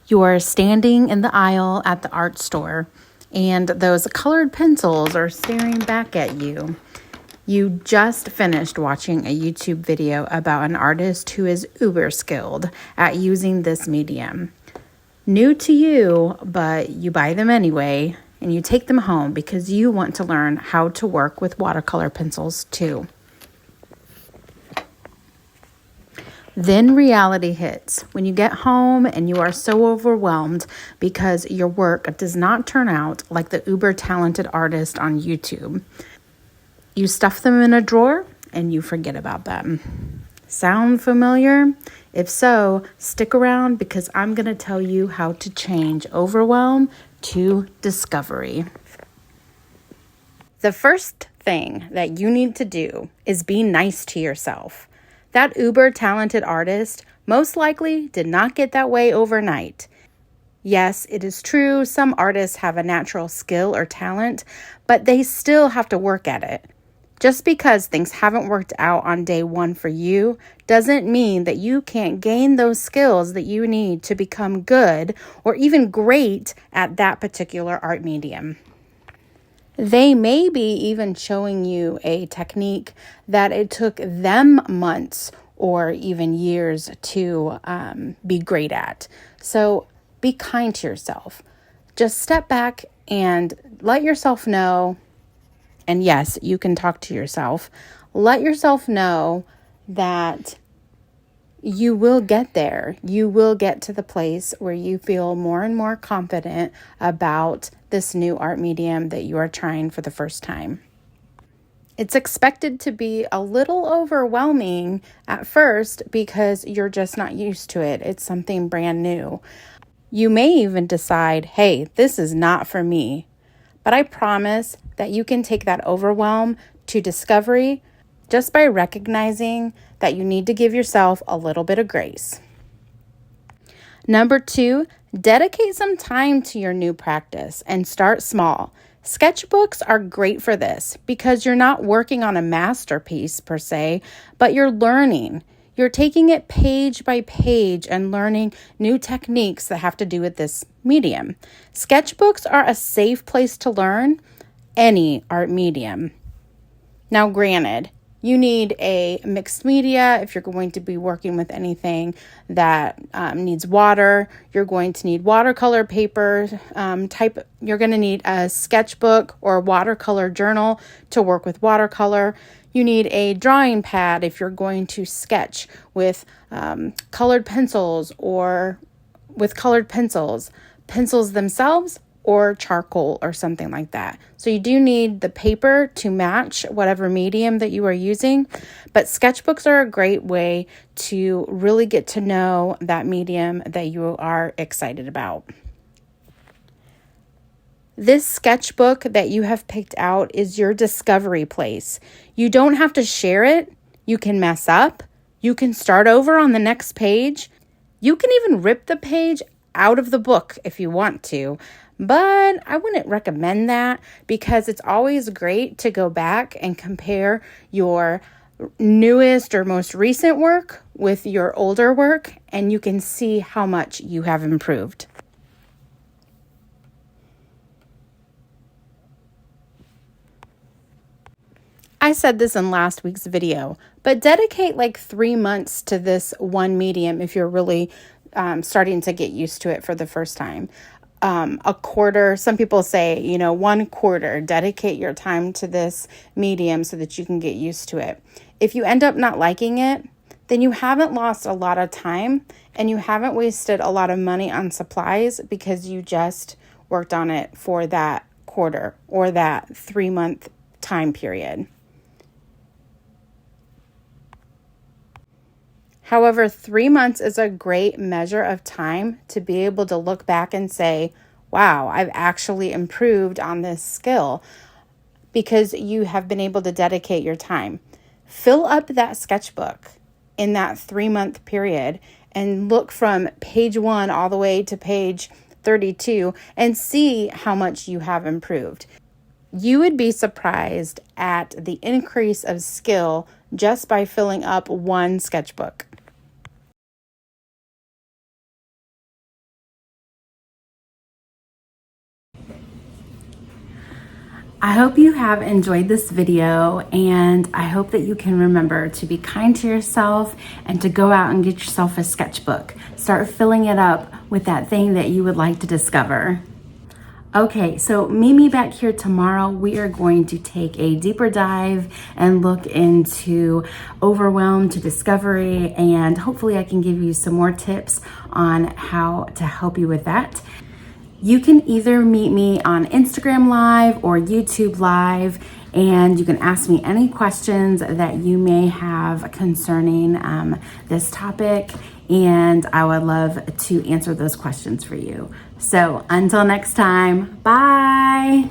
You're standing in the aisle at the art store, and those colored pencils are staring back at you. You just finished watching a YouTube video about an artist who is uber skilled at using this medium. New to you, but you buy them anyway, and you take them home because you want to learn how to work with watercolor pencils too. Then reality hits when you get home and you are so overwhelmed because your work does not turn out like the uber talented artist on YouTube. You stuff them in a drawer and you forget about them. Sound familiar? If so, stick around because I'm going to tell you how to change overwhelm to discovery. The first thing that you need to do is be nice to yourself. That uber talented artist most likely did not get that way overnight. Yes, it is true some artists have a natural skill or talent, but they still have to work at it. Just because things haven't worked out on day one for you doesn't mean that you can't gain those skills that you need to become good or even great at that particular art medium. They may be even showing you a technique that it took them months or even years to be great at. So be kind to yourself. Just step back and let yourself know, and yes, you can talk to yourself. Let yourself know that you will get there. You will get to the place where you feel more and more confident about this new art medium that you are trying for the first time. It's expected to be a little overwhelming at first because you're just not used to it. It's something brand new. You may even decide, hey, this is not for me. But I promise that you can take that overwhelm to discovery just by recognizing that you need to give yourself a little bit of grace. Number 2, dedicate some time to your new practice and start small. Sketchbooks are great for this because you're not working on a masterpiece per se, but you're learning. You're taking it page by page and learning new techniques that have to do with this medium. Sketchbooks are a safe place to learn any art medium. Now, granted, you need a mixed media if you're going to be working with anything that needs water. You're going to need watercolor paper type. You're going to need a sketchbook or watercolor journal to work with watercolor. You need a drawing pad if you're going to sketch with colored pencils or with colored pencils themselves, or charcoal or something like that. So you do need the paper to match whatever medium that you are using, but sketchbooks are a great way to really get to know that medium that you are excited about. This sketchbook that you have picked out is your discovery place. You don't have to share it. You can mess up. You can start over on the next page. You can even rip the page out of the book if you want to. But I wouldn't recommend that because it's always great to go back and compare your newest or most recent work with your older work, and you can see how much you have improved. I said this in last week's video, but dedicate like 3 months to this one medium if you're really starting to get used to it for the first time. A quarter, some people say, 1 quarter, dedicate your time to this medium so that you can get used to it. If you end up not liking it, then you haven't lost a lot of time and you haven't wasted a lot of money on supplies because you just worked on it for that quarter or that 3-month time period. However, 3 months is a great measure of time to be able to look back and say, wow, I've actually improved on this skill because you have been able to dedicate your time. Fill up that sketchbook in that 3-month period and look from page 1 all the way to page 32 and see how much you have improved. You would be surprised at the increase of skill just by filling up one sketchbook. I hope you have enjoyed this video, and I hope that you can remember to be kind to yourself and to go out and get yourself a sketchbook. Start filling it up with that thing that you would like to discover. Okay, so meet me back here tomorrow. We are going to take a deeper dive and look into Overwhelm to Discovery, and hopefully I can give you some more tips on how to help you with that. You can either meet me on Instagram Live or YouTube Live, and you can ask me any questions that you may have concerning this topic, and I would love to answer those questions for you. So until next time, bye.